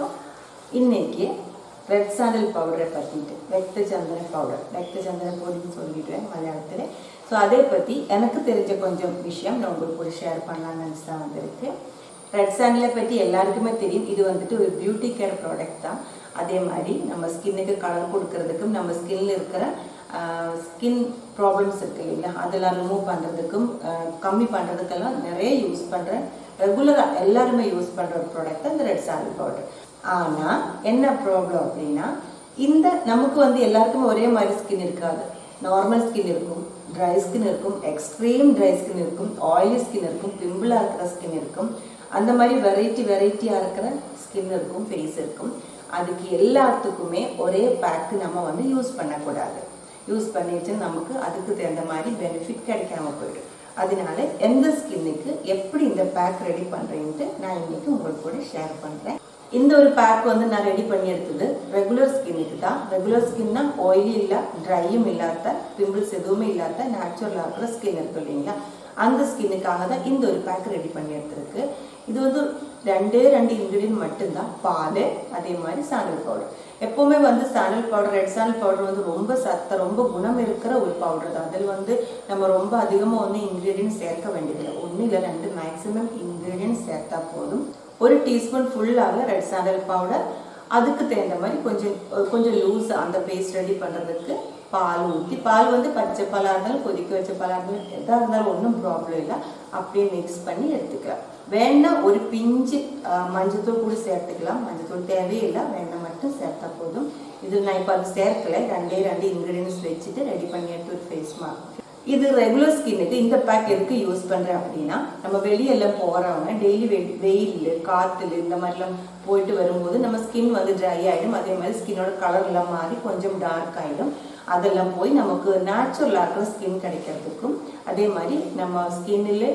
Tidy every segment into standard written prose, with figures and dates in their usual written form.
எல்லாருக்கும் இன்னைக்கு red sandal பவுடரை பற்றிட்டு ரத்த சந்தன பவுடர் ரத்த சந்தன பொடின்னு சொல்லிடுவேன் மலையாளத்தில். ஸோ அதை பற்றி எனக்கு தெரிஞ்ச கொஞ்சம் விஷயம் நான் உங்களுக்கு கூட ஷேர் பண்ணலாம்னு நினச்சி தான் வந்திருக்கு. ரெட் சாண்டலை பற்றி எல்லாருக்குமே தெரியும். இது வந்துட்டு ஒரு பியூட்டி கேர் ப்ராடக்ட் தான். அதே மாதிரி நம்ம ஸ்கின்னுக்கு கலர் கொடுக்கறதுக்கும் நம்ம ஸ்கின்ல இருக்கிற ஸ்கின் ப்ராப்ளம்ஸ் இருக்கு இல்லைங்களா, அதெல்லாம் ரிமூவ் பண்ணுறதுக்கும் கம்மி பண்ணுறதுக்கெல்லாம் நிறைய யூஸ் பண்ணுற ரெகுலராக எல்லாருமே யூஸ் பண்ணுற ஒரு ப்ராடக்ட் தான் இந்த ரெட் சாண்டல் பவுடர். ஆனால் என்ன ப்ராப்ளம் அப்படின்னா, இந்த நமக்கு வந்து எல்லாருக்குமே ஒரே மாதிரி ஸ்கின் இருக்காது. நார்மல் ஸ்கின் இருக்கும், ட்ரை ஸ்கின் இருக்கும், எக்ஸ்ட்ரீம் ட்ரை ஸ்கின் இருக்கும், ஆயிலி ஸ்கின் இருக்கும், பிம்பிளாக இருக்கிற ஸ்கின் இருக்கும், அந்த மாதிரி வெரைட்டியாக இருக்கிற ஸ்கின் இருக்கும், ஃபேஸ் இருக்கும். அதுக்கு எல்லாத்துக்குமே ஒரே பேக்கு நம்ம வந்து யூஸ் பண்ணக்கூடாது. யூஸ் பண்ணிட்டு நமக்கு அதுக்கு தகுந்த மாதிரி பெனிஃபிட் கிடைக்காம போயிடும். அதனால எந்த ஸ்கின்னுக்கு எப்படி இந்த பேக் ரெடி பண்ணுறேன்ட்டு நான் இன்னைக்கு உங்களுக்கு கூட ஷேர் பண்ணுறேன். இந்த ஒரு பேக் வந்து நான் ரெடி பண்ணி எடுத்தது ரெகுலர் ஸ்கின்னுக்கு தான். ரெகுலர் ஸ்கின்னா ஆயிலி இல்லை, ட்ரையும் இல்லாத, பிம்பிள்ஸ் எதுவுமே இல்லாத நேச்சுரலாக இருக்கிற ஸ்கின் இருக்கு இல்லைங்களா, அந்த ஸ்கின்னுக்காக தான் இந்த ஒரு பேக் ரெடி பண்ணி எடுத்துருக்கு. இது வந்து ரெண்டு இன்க்ரீடியன்ட் மட்டும்தான், பால் அதே மாதிரி சாண்டல் பவுடர். எப்போவுமே வந்து sandal powder red sandal powder வந்து ரொம்ப ரொம்ப குணம் இருக்கிற ஒரு பவுடர் தான். அதில் வந்து நம்ம ரொம்ப அதிகமாக வந்து இன்க்ரீடியன்ட் சேர்க்க வேண்டியதில்லை. 1 இல்லை 2 மேக்ஸிமம் இன்க்ரீடியன்ட் சேர்த்தா போதும். 1 டீஸ்பூன் ஃபுல்லாக ரெட் சாண்டல் பவுடர், அதுக்கு தகுந்த மாதிரி கொஞ்சம் லூஸ் அந்த பேஸ்ட் ரெடி பண்ணுறதுக்கு பால் ஊற்றி, பால் வந்து பச்சை பாலாக இருந்தாலும் கொதிக்க வச்ச பாலாக இருந்தாலும் எதாக இருந்தாலும் ஒன்றும் ப்ராப்ளம் இல்லை, அப்படியே மிக்ஸ் பண்ணி எடுத்துக்கலாம். வேணா ஒரு பிஞ்சு மஞ்சத்தூள் கூட சேர்த்துக்கலாம். மஞ்சத்தூள் தேவையில்லை, வேணால் மட்டும் சேர்த்தா போதும். இது நான் இப்போ அது சேர்க்கலை, 2 இன்க்ரீடியன்ஸ் வச்சுட்டு ரெடி பண்ணி எடுத்து ஒரு ஃபேஸ் மாஸ்க். இது ரெகுலர் ஸ்கின்னுக்கு இந்த பேக் எதுக்கு யூஸ் பண்ணுறேன் அப்படின்னா, நம்ம வெளியெல்லாம் போகிறவங்க டெய்லி வெயில் காற்றுல இந்த மாதிரிலாம் போயிட்டு வரும்போது நம்ம ஸ்கின் வந்து ட்ரை ஆகிடும். அதே மாதிரி ஸ்கின்னோட கலர்லாம் மாறி கொஞ்சம் டார்க் ஆகிடும். அதெல்லாம் போய் நமக்கு நேச்சுரலாக இருக்கிற ஸ்கின் கிடைக்கிறதுக்கும், அதே மாதிரி நம்ம ஸ்கின்னில்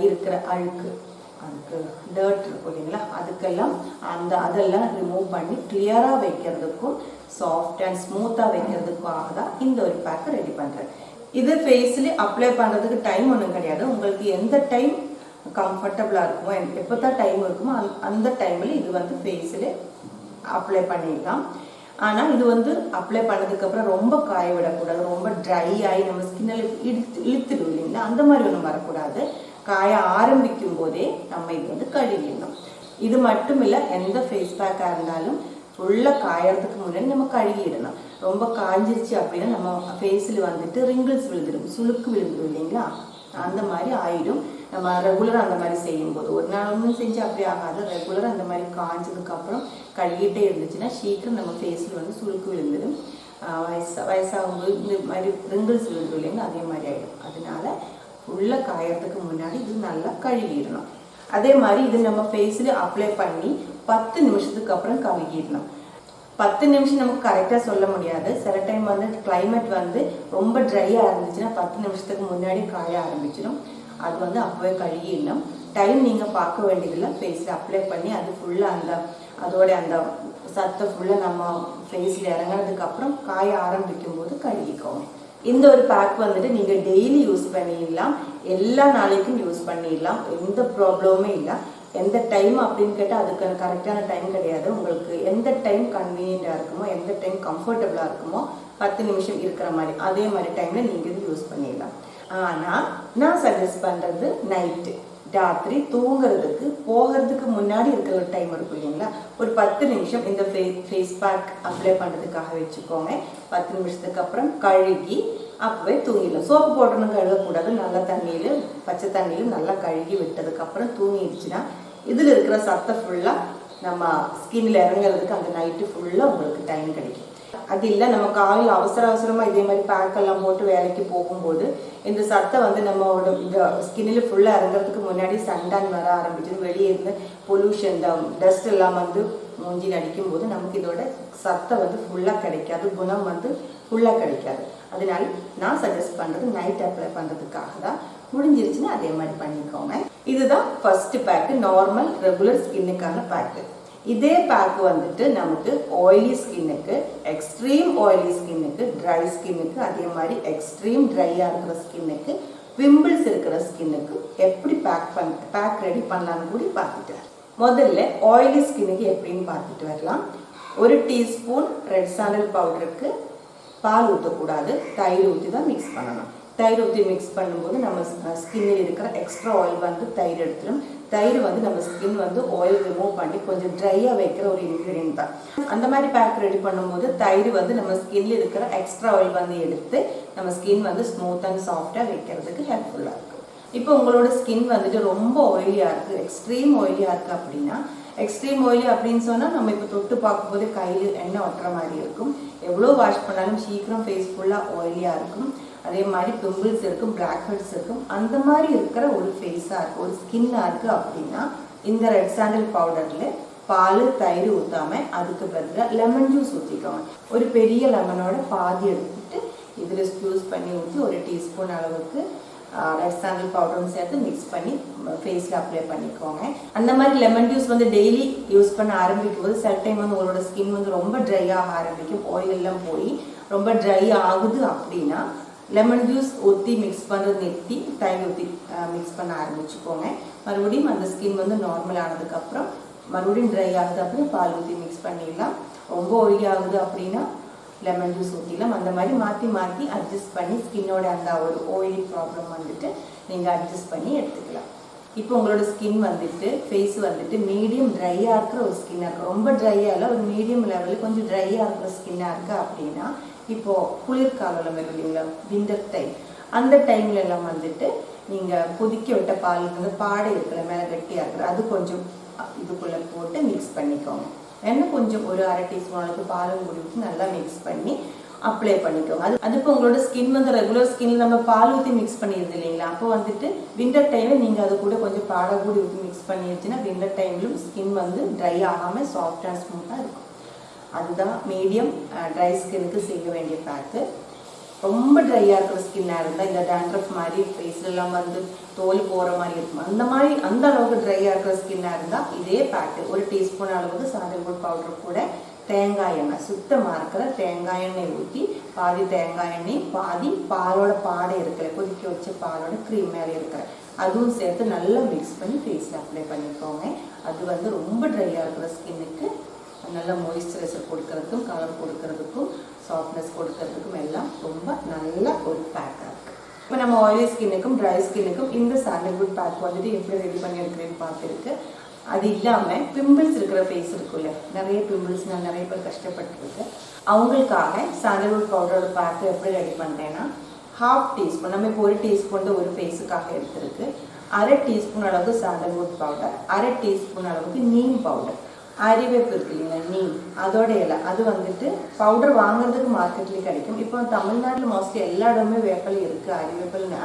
இருக்கிற அழுக்கு டர்ட் இருக்கும் இல்லைங்களா, அதுக்கெல்லாம் அதெல்லாம் ரிமூவ் பண்ணி கிளியராக வைக்கிறதுக்கும் சாஃப்ட் அண்ட் ஸ்மூத்தாக வைக்கிறதுக்காக தான் இந்த ஒரு பேக்கை ரெடி பண்ணுறேன். இது ஃபேஸில் அப்ளை பண்ணுறதுக்கு டைம் ஒன்றும் கிடையாது. உங்களுக்கு எந்த டைம் கம்ஃபர்டபுளாக இருக்குமோ, எப்போ தான் டைம் இருக்குமோ அந்த டைமில் இது வந்து ஃபேஸில் அப்ளை பண்ணிடலாம். ஆனால் இது வந்து அப்ளை பண்ணதுக்கப்புறம் ரொம்ப காய விடக்கூடாது. ரொம்ப ட்ரை ஆகி நம்ம ஸ்கின்னில் இழுத்துடும் இல்லைங்களா, அந்த மாதிரி ஒன்றும் வரக்கூடாது. காய ஆரம்பிக்கும் போதே நம்ம இது வந்து கழுவிடணும். இது மட்டும் இல்லை, எந்த ஃபேஸ் பேக்காக இருந்தாலும் ஃபுல்லாக காயறதுக்கு முன்னாடி நம்ம கழுவிடணும். ரொம்ப காஞ்சிருச்சு அப்படின்னா நம்ம ஃபேஸில் வந்துட்டு ரிங்கிள்ஸ் விழுந்துடும், சுளுக்கு விழுந்துடும் இல்லைங்களா, அந்த மாதிரி ஆயிடும். நம்ம ரெகுலராக அந்த மாதிரி செய்யும்போது, ஒரு நாள் ஒன்றும் செஞ்சு அப்படி ஆகாது. ரெகுலராக அந்த மாதிரி காஞ்சதுக்கப்புறம் கழுவிட்டே இருந்துச்சுன்னா சீக்கிரம் நம்ம ஃபேஸில் வந்து சுளுக்கு விழுந்துடும். வயசாகும்போது இந்த மாதிரி ரிங்கிள்ஸ் விழுந்துடும் இல்லைங்களா, அதே மாதிரி ஆகிடும். அதனால ஃபுல்லாக காயறதுக்கு முன்னாடி இது நல்லா கழுவிடணும். அதே மாதிரி இது நம்ம ஃபேஸில் அப்ளை பண்ணி 10 நிமிஷத்துக்கு அப்புறம் கழுவிடணும். 10 நிமிஷம் நமக்கு கரெக்டாக சொல்ல முடியாது. சில டைம் வந்து கிளைமேட் வந்து ரொம்ப ட்ரையாக இருந்துச்சுன்னா 10 நிமிஷத்துக்கு முன்னாடி காய ஆரம்பிச்சிடும். அது வந்து அப்போவே கழுவிடணும். டைம் நீங்கள் பார்க்க வேண்டியதில்லை. ஃபேஸில் அப்ளை பண்ணி அது ஃபுல்லாக அதோட அந்த சத்தை ஃபுல்லாக நம்ம ஃபேஸில் இறங்கினதுக்கப்புறம் காய ஆரம்பிக்கும் போது கழுவிக்கோங்க. இந்த ஒரு பேக் வந்துட்டு நீங்கள் டெய்லி யூஸ் பண்ணிடலாம், எல்லா நாளைக்கும் யூஸ் பண்ணிடலாம், எந்த ப்ராப்ளமுமே இல்லை. எந்த டைம் அப்படின்னு கேட்டால் அதுக்கான கரெக்டான டைம் கிடையாது. உங்களுக்கு எந்த டைம் கன்வீனியண்ட்டாக இருக்குமோ, எந்த டைம் கம்ஃபர்டபுளாக இருக்குமோ, 10 நிமிஷம் இருக்கிற மாதிரி அதே மாதிரி டைமில் நீங்கள் இது யூஸ் பண்ணிடலாம். ஆனால் நான் சஜஸ்ட் பண்ணுறது நைட்டு, ராத்திரி தூங்குறதுக்கு போகிறதுக்கு முன்னாடி இருக்கிற ஒரு டைம் இருக்கும் இல்லைங்களா, ஒரு 10 நிமிஷம் இந்த ஃபேஸ் பேக் அப்ளை பண்ணுறதுக்காக வச்சுக்கோங்க. 10 நிமிஷத்துக்கு அப்புறம் கழுகி அப்போவே தூங்கிடலாம். சோப்பு போட்டணும் கழுவக்கூடாது. நல்ல தண்ணியில் பச்சை தண்ணியில் நல்லா கழுகி விட்டதுக்கப்புறம் தூங்கிடுச்சுன்னா இதில் இருக்கிற சத்தை ஃபுல்லாக நம்ம ஸ்கின்னில் இறங்குறதுக்கு அந்த நைட்டு ஃபுல்லாக உங்களுக்கு டைம் கிடைக்கும். அது இல்லை, நம்ம காலையில் அவசரமாக இதே மாதிரி பேக்கெல்லாம் போட்டு வேலைக்கு போகும்போது இந்த சத்தை வந்து நம்மளோட இந்த ஸ்கின்னில் ஃபுல்லாக இறங்குறதுக்கு முன்னாடி சன்டான் வர ஆரம்பிச்சு வெளியே இருந்து பொல்யூஷன் இந்த டஸ்ட் எல்லாம் வந்து மூஞ்சி அடிக்கும் போது நமக்கு இதோட சத்தை வந்து ஃபுல்லாக கிடைக்காது, குணம் வந்து ஃபுல்லாக கிடைக்காது. அதனால நான் சஜஸ்ட் பண்ணுறது நைட் அப்ளை பண்ணுறதுக்காக தான். முடிஞ்சிருச்சுன்னா அதே மாதிரி பண்ணிக்கோங்க. இதுதான் ஃபர்ஸ்ட் பேக்கு, நார்மல் ரெகுலர் ஸ்கின்னுக்கான பேக்கு. இதே பேக் வந்துட்டு நமக்கு ஆயிலி ஸ்கின்னுக்கு, எக்ஸ்ட்ரீம் ஆயிலி ஸ்கின்னுக்கு, ட்ரை ஸ்கின்னுக்கு, அதே மாதிரி எக்ஸ்ட்ரீம் ட்ரையாக இருக்கிற ஸ்கின்னுக்கு, பிம்பிள்ஸ் இருக்கிற ஸ்கின்னுக்கு எப்படி பேக் ரெடி பண்ணலான்னு கூட பார்த்துட்டேன். முதல்ல ஆயிலி ஸ்கின்னுக்கு எப்படின்னு பார்த்துட்டு வரலாம். 1 டீஸ்பூன் ரெட் சாண்டல் பவுடருக்கு பால் ஊற்றக்கூடாது, தயிர் ஊற்றி தான் மிக்ஸ் பண்ணணும். தயிர் ஊற்றி மிக்ஸ் பண்ணும்போது நம்ம ஸ்கின்னில் இருக்கிற எக்ஸ்ட்ரா ஆயில் வந்து தயிர் எடுத்துடும். தயிர் வந்து நம்ம ஸ்கின் வந்து ஆயில் ரிமூவ் பண்ணி கொஞ்சம் ட்ரையாக வைக்கிற ஒரு இன்க்ரீடியன்ட் தான். அந்த மாதிரி பேக் ரெடி பண்ணும்போது தயிர் வந்து நம்ம ஸ்கின்ல இருக்கிற எக்ஸ்ட்ரா ஆயில் வந்து எடுத்து நம்ம ஸ்கின் வந்து ஸ்மூத் அண்ட் சாஃப்டாக வைக்கிறதுக்கு ஹெல்ப்ஃபுல்லாக இருக்கும். இப்போ உங்களோட ஸ்கின் வந்துட்டு ரொம்ப ஆயிலியாக இருக்குது, எக்ஸ்ட்ரீம் ஆயிலியாக இருக்குது அப்படின்னா, எக்ஸ்ட்ரீம் ஆயிலி அப்படின்னு சொன்னால் நம்ம இப்போ தொட்டு பார்க்கும்போது கையில் எண்ணெய் ஒட்டுற மாதிரி இருக்கும். எவ்வளோ வாஷ் பண்ணாலும் சீக்கிரம் ஃபேஸ் ஃபுல்லாக ஆயிலியாக இருக்கும். அதே மாதிரி பிம்பிள்ஸ் இருக்கும், பிளாக் ஹெட்ஸ் இருக்கும். அந்த மாதிரி இருக்கிற ஒரு ஃபேஸாக இருக்குது, ஒரு ஸ்கின்னாக இருக்குது அப்படின்னா இந்த ரெட் சாண்டல் பவுடரில் பால் தயிர் ஊற்றாமல் அதுக்கு பதிலாக லெமன் ஜூஸ் ஊற்றிக்கோங்க. ஒரு பெரிய லெமனோட பாதி எடுத்துட்டு இதில் ஜூஸ் பண்ணி ஊற்றி 1 டீஸ்பூன் அளவுக்கு ரெட் சாண்டல் பவுடரும் சேர்த்து மிக்ஸ் பண்ணி ஃபேஸில் அப்ளை பண்ணிக்கோங்க. அந்த மாதிரி லெமன் ஜூஸ் வந்து டெய்லி யூஸ் பண்ண ஆரம்பிக்கும் போது சில டைம் வந்து உங்களோட ஸ்கின் வந்து ரொம்ப ட்ரை ஆக ஆரம்பிக்கும். ஆயில் எல்லாம் போய் ரொம்ப ட்ரை ஆகுது அப்படின்னா லெமன் ஜூஸ் ஊற்றி மிக்ஸ் பண்ணுறது நிறுத்தி தயிர் ஊற்றி மிக்ஸ் பண்ண ஆரம்பிச்சுக்கோங்க. மறுபடியும் அந்த ஸ்கின் வந்து நார்மல் ஆனதுக்கப்புறம் மறுபடியும் ட்ரை ஆகுது அப்படின்னா பால் ஊற்றி மிக்ஸ் பண்ணிடலாம். ரொம்ப ஆயிலி ஆகுது அப்படின்னா லெமன் ஜூஸ் ஊற்றிடலாம். அந்த மாதிரி மாற்றி மாற்றி அட்ஜஸ்ட் பண்ணி ஸ்கின்னோட அந்த ஒரு ஆயிலி ப்ராப்ளம் வந்துட்டு நீங்கள் அட்ஜஸ்ட் பண்ணி எடுத்துக்கலாம். இப்போ உங்களோட ஸ்கின் வந்துட்டு ஃபேஸ் வந்துட்டு மீடியம் ட்ரையாக இருக்கிற ஒரு ஸ்கின்னாக இருக்குது, ரொம்ப ட்ரையாக இல்லை, ஒரு மீடியம் லெவலில் கொஞ்சம் ட்ரையாக இருக்கிற ஸ்கின்னாக இருக்குது அப்படின்னா இப்போது குளிர்காலம் வரும் இல்லைங்களா, விண்டர் டைம், அந்த டைம்ல எல்லாம் வந்துட்டு நீங்கள் கொதிக்க விட்ட பால் வந்து பாடை இருக்கிற மேலே கட்டியாக இருக்கிற அது கொஞ்சம் இதுக்குள்ளே போட்டு மிக்ஸ் பண்ணிக்கோங்க. வேணா கொஞ்சம் ஒரு 1/2 டீஸ்பூன் அளவுக்கு பாலும் கூடி ஊற்றி நல்லா மிக்ஸ் பண்ணி அப்ளை பண்ணிக்கோங்க. அது இப்போ உங்களோட ஸ்கின் வந்து ரெகுலர் ஸ்கின்ல நம்ம பால் ஊற்றி மிக்ஸ் பண்ணிடுது இல்லைங்களா, அப்போ வந்துட்டு விண்டர் டைமில் நீங்கள் அது கூட கொஞ்சம் பாடை கூடி ஊற்றி மிக்ஸ் பண்ணிடுச்சுன்னா விண்டர் டைம்லும் ஸ்கின் வந்து ட்ரை ஆகாமல் சாஃப்ட் அண்ட் ஸ்மூத்தாக இருக்கும். அதுதான் மீடியம் ட்ரை ஸ்கின்னுக்கு செய்ய வேண்டிய பேக்கு. ரொம்ப ட்ரையாக இருக்கிற ஸ்கின்னாக இருந்தால் இந்த டேண்ட்ரஃப் மாதிரி ஃபேஸ்லாம் வந்து தோல் போகிற மாதிரி இருக்கும். அந்த அளவுக்கு ட்ரையாக இருக்கிற ஸ்கின்னாக இருந்தால் இதே பேக்கு 1 டீஸ்பூன் அளவுக்கு சாண்டல்வுட் பவுடர் கூட தேங்காய் எண்ணெய், சுத்தமாக இருக்கிற தேங்காய் எண்ணெய் ஊற்றி பாதி தேங்காய் எண்ணெய் பாதி பாலோட பாடை இருக்கிற கொதிக்க வச்ச பாலோட க்ரீம் மேலே இருக்கிற அதுவும் சேர்த்து நல்லா மிக்ஸ் பண்ணி ஃபேஸில் அப்ளை பண்ணிக்கோங்க. அது வந்து ரொம்ப ட்ரையாக இருக்கிற ஸ்கின்னுக்கு நல்ல மாய்ஸ்சரைசர் கொடுக்கறதுக்கும் கலர் கொடுக்கறதுக்கும் சாஃப்ட்னஸ் கொடுக்கறதுக்கும் எல்லாம் ரொம்ப நல்ல ஒரு பேக்காக இருக்குது. இப்போ நம்ம ஆயிலி ஸ்கின்னுக்கும் ட்ரை ஸ்கின்னுக்கும் இந்த சாண்டல்வுட் பேக் வந்துட்டு எப்படி ரெடி பண்ணி எடுக்கிறேன்னு பார்த்துருக்கு. அது இல்லாமல் பிம்பிள்ஸ் இருக்கிற ஃபேஸ் இருக்குல்ல, நிறைய பிம்பிள்ஸ் நான் நிறைய பேர் கஷ்டப்பட்டுருக்கு, அவங்களுக்காக சாண்டல்வுட் பவுடரோட பேக்கு எப்படி ரெடி பண்ணுறேன்னா 1/2 டீஸ்பூன், நம்ம இப்போ 1 டீஸ்பூன் ஒரு ஃபேஸுக்காக எடுத்துருக்கு, 1/2 டீஸ்பூன் அளவுக்கு சாண்டல்வுட் பவுடர், 1/2 டீஸ்பூன் அளவுக்கு நீம் பவுடர், அரிவேப்பு இருக்கு இல்லைங்களா நீம், அதோட இலை, அது வந்துட்டு பவுடர் வாங்குறதுக்கு மார்க்கெட்லேயே கிடைக்கும். இப்போ தமிழ்நாட்டில் மோஸ்ட்லி எல்லா இடமே வேப்பல் இருக்குது,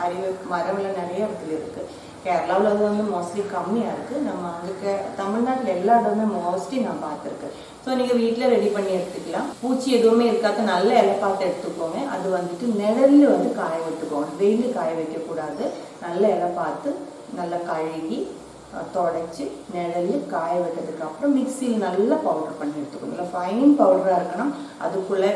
அரிவேப்பு மரம்லாம் நிறைய இடத்துல இருக்குது. கேரளாவில் அது வந்து மோஸ்ட்லி கம்மியாக இருக்குது. நம்ம அங்கே தமிழ்நாட்டில் எல்லா இடமே மோஸ்ட்லி நான் பார்த்துருக்கேன். ஸோ நீங்கள் வீட்டில் ரெடி பண்ணி எடுத்துக்கலாம். பூச்சி எதுவுமே இருக்காது, நல்ல இலை பார்த்து எடுத்துக்கோங்க. அது வந்துட்டு நிழலில் வந்து காய விட்டுக்கோங்க, வெயில் காய வைக்கக்கூடாது. நல்ல இலை பார்த்து நல்லா கழுகி தொடச்சி நிழலில் காய விட்டதுக்கு அப்புறம் மிக்சியில் நல்லா பவுடர் பண்ணி எடுத்துக்கணும். இல்லை ஃபைன் பவுடராக இருக்கணும். அதுக்குள்ளே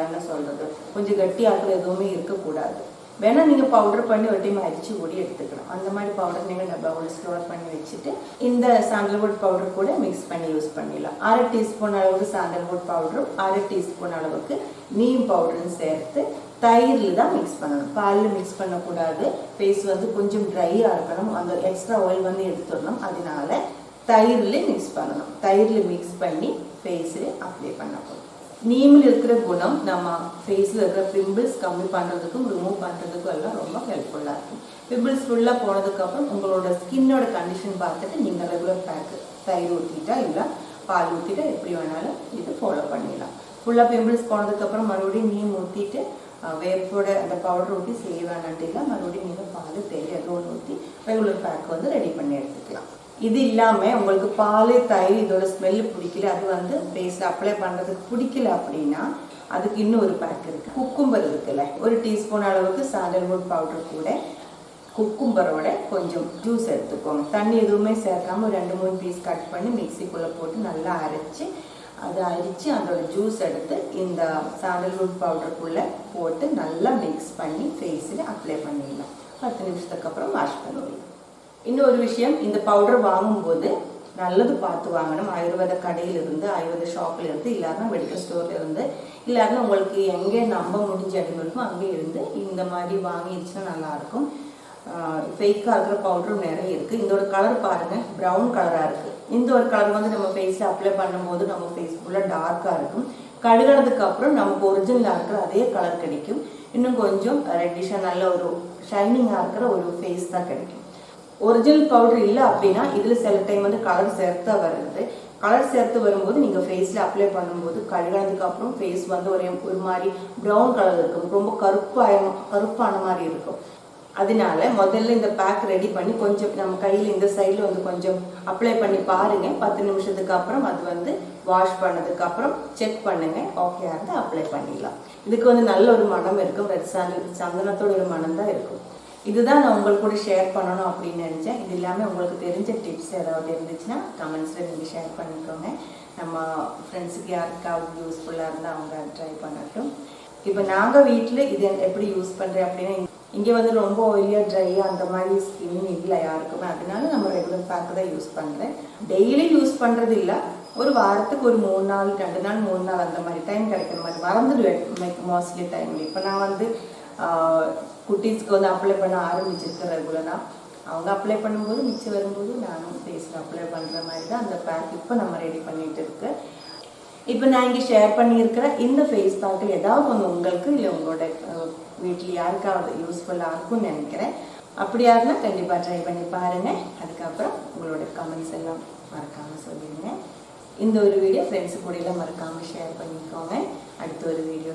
என்ன சொல்கிறது கொஞ்சம் கட்டியாக்குற எதுவுமே இருக்கக்கூடாது. வேணால் நீங்கள் பவுடர் பண்ணி ஒரு டைம் அரிச்சு கூடி எடுத்துக்கலாம். அந்த மாதிரி பவுடர் நீங்கள் டப்பாவில் ஸ்டோர் பண்ணி வச்சுட்டு இந்த சாண்டல்வுட் பவுடர் கூட மிக்ஸ் பண்ணி யூஸ் பண்ணிடலாம். 1/2 டீஸ்பூன் அளவுக்கு சாண்டல்வுட் பவுடரும் 1/2 டீஸ்பூன் அளவுக்கு நீம் பவுடரும் சேர்த்து தயிரில் தான் மிக்ஸ் பண்ணணும். பாலில் மிக்ஸ் பண்ணக்கூடாது. ஃபேஸ் வந்து கொஞ்சம் ட்ரையாக இருக்கணும், அந்த எக்ஸ்ட்ரா ஆயில் வந்து எடுத்துடணும். அதனால தயிரில் மிக்ஸ் பண்ணணும். தயிரில் மிக்ஸ் பண்ணி ஃபேஸில் அப்ளை பண்ணணும். நீமில் இருக்கிற குணம் நம்ம ஃபேஸில் இருக்கிற பிம்பிள்ஸ் கம்மி பண்ணுறதுக்கும் ரிமூவ் பண்ணுறதுக்கும் எல்லாம் ரொம்ப ஹெல்ப்ஃபுல்லாக இருக்கும். பிம்பிள்ஸ் ஃபுல்லாக போனதுக்கப்புறம் உங்களோட ஸ்கின்னோட கண்டிஷன் பார்த்துட்டு நீங்கள் ரெகுலர் பேக்கு தயிர் ஊற்றிட்டா இல்லை பால் ஊற்றிட்டா எப்படி வேணாலும் இது ஃபாலோ பண்ணிடலாம். ஃபுல்லாக பிம்பிள்ஸ் போனதுக்கப்புறம் மறுபடியும் நீம் ஊற்றிட்டு வேப்போட அந்த பவுடர் ஊற்றி செய்ய வேணான்ட்டு மறுபடியும் நீங்கள் பால் தேவை எதுவும் ஊற்றி ரெகுலர் பேக் வந்து ரெடி பண்ணி எடுத்துக்கலாம். இது இல்லாமல் உங்களுக்கு பால் தயிர் இதோட ஸ்மெல்லு பிடிக்கல, அது வந்து ஃபேஸில் அப்ளை பண்ணுறதுக்கு பிடிக்கல அப்படின்னா அதுக்கு இன்னும் ஒரு பேக் இருக்குது. குக்கும்பர் இருக்குல்ல, 1 டீஸ்பூன் அளவுக்கு சாண்டல்வுட் பவுடர் கூட குக்கும்பரோட கொஞ்சம் ஜூஸ் எடுத்துக்கோங்க. தண்ணி எதுவுமே சேர்க்காமல் 2-3 பீஸ் கட் பண்ணி மிக்சிக்குள்ளே போட்டு நல்லா அரைச்சி அதோட ஜூஸ் எடுத்து இந்த சாண்டல்வுட் பவுடருக்குள்ளே போட்டு நல்லா மிக்ஸ் பண்ணி ஃபேஸில் அப்ளை பண்ணிடலாம். 10 நிமிஷத்துக்கு அப்புறம் வாஷ் பண்ணுவீங்க. இன்னொரு விஷயம், இந்த பவுடர் வாங்கும்போது நல்லது பார்த்து வாங்கணும். ஆயுர்வேத கடையிலிருந்து, ஆயுர்வேத ஷாப்பில் இருந்து, இல்லாமல் மெடிக்கல் ஸ்டோர்ல இருந்து, இல்லாமல் உங்களுக்கு எங்கே நம்ப முடிஞ்ச இடம் இருக்கோ அங்கே இருந்து இந்த மாதிரி வாங்கிடுச்சுன்னா நல்லாயிருக்கும். ஃபேக்காக இருக்கிற பவுடரும் நிறைய இருக்குது. இதோட கலர் பாருங்கள், ப்ரௌன் கலராக இருக்குது. இந்த ஒரு கலர் வந்து நம்ம ஃபேஸில் அப்ளை பண்ணும்போது நம்ம ஃபேஸ் ஃபுல்லாக டார்க்காக இருக்கும். கழுகுனதுக்கு அப்புறம் நமக்கு ஒரிஜினலாக இருக்கிற அதே கலர் கிடைக்கும். இன்னும் கொஞ்சம் ரெட்டிஷாக நல்ல ஒரு ஷைனிங்காக இருக்கிற ஒரு ஃபேஸ் தான் கிடைக்கும். ஒரிஜினல் பவுடர் இல்லை அப்படின்னா இதில் சில டைம் வந்து கலர் சேர்த்தா வருது. கலர் சேர்த்து வரும்போது நீங்கள் ஃபேஸில் அப்ளை பண்ணும்போது கழுகுனதுக்கு அப்புறம் ஃபேஸ் வந்து ஒரு மாதிரி ப்ரௌன் கலர் இருக்கும், ரொம்ப கருப்பான மாதிரி இருக்கும். அதனால முதல்ல இந்த பேக் ரெடி பண்ணி கொஞ்சம் நம்ம கையில் இந்த சைடில் வந்து கொஞ்சம் அப்ளை பண்ணி பாருங்க. 10 நிமிஷத்துக்கு அப்புறம் அது வந்து வாஷ் பண்ணதுக்கு அப்புறம் செக் பண்ணுங்க. ஓகே இருந்தால் அப்ளை பண்ணிடலாம். இதுக்கு வந்து நல்ல ஒரு மனம் இருக்கும். ரெட் சாண்டல் சந்தனத்தோட ஒரு மனம் தான் இருக்கும். இதுதான் நான் உங்களுக்கு கூட ஷேர் பண்ணணும் அப்படின்னு நினச்சேன். இது இல்லாமல் உங்களுக்கு தெரிஞ்ச டிப்ஸ் ஏதாவது இருந்துச்சுன்னா கமெண்ட்ஸில் நீங்கள் ஷேர் பண்ணிக்கோங்க. நம்ம ஃப்ரெண்ட்ஸுக்கு யாருக்காவது யூஸ்ஃபுல்லாக இருந்தால் அவங்க ட்ரை பண்ணட்டும். இப்போ நாங்கள் வீட்டில் இது எப்படி யூஸ் பண்ணுறேன் அப்படின்னா, இங்கே வந்து ரொம்ப ஆயிலியாக ட்ரையாக அந்த மாதிரி ஸ்கின் இல்லை யாருக்குமே. அதனால நம்ம ரெகுலர் பேக்கு தான் யூஸ் பண்ணுறேன். டெய்லி யூஸ் பண்ணுறது இல்லை, ஒரு வாரத்துக்கு ஒரு 3 நாள் 2 நாள் 3 நாள் அந்த மாதிரி டைம் கிடைக்கிற மாதிரி மறந்துடுவேன் மோஸ்ட்லி டைமில். இப்போ நான் வந்து குட்டீஸ்க்கு வந்து அப்ளை பண்ண ஆரம்பிச்சிருக்கேன் ரெகுலராக. அவங்க அப்ளை பண்ணும்போது மிச்சம் வரும்போது நானும் ஃபேஸில் அப்ளை பண்ணுற மாதிரி தான் அந்த பேக் இப்போ நம்ம ரெடி பண்ணிகிட்டு இருக்கு. இப்போ நான் இங்கே ஷேர் பண்ணியிருக்கிற இந்த ஃபேஸ் பேக்கில் ஏதாவது ஒன்று உங்களுக்கு இல்லை உங்களோட வீட்டில் யாருக்காவது யூஸ்ஃபுல்லாக இருக்கும்னு நினைக்கிறேன். அப்படியா இருந்தால் கண்டிப்பாக ட்ரை பண்ணி பாருங்கள். அதுக்கப்புறம் உங்களோட கமெண்ட்ஸ் எல்லாம் மறக்காமல் சொல்லிடுங்க. இந்த ஒரு வீடியோ ஃப்ரெண்ட்ஸு கூட எல்லாம் மறக்காமல் ஷேர் பண்ணிக்கோங்க. அடுத்த ஒரு வீடியோ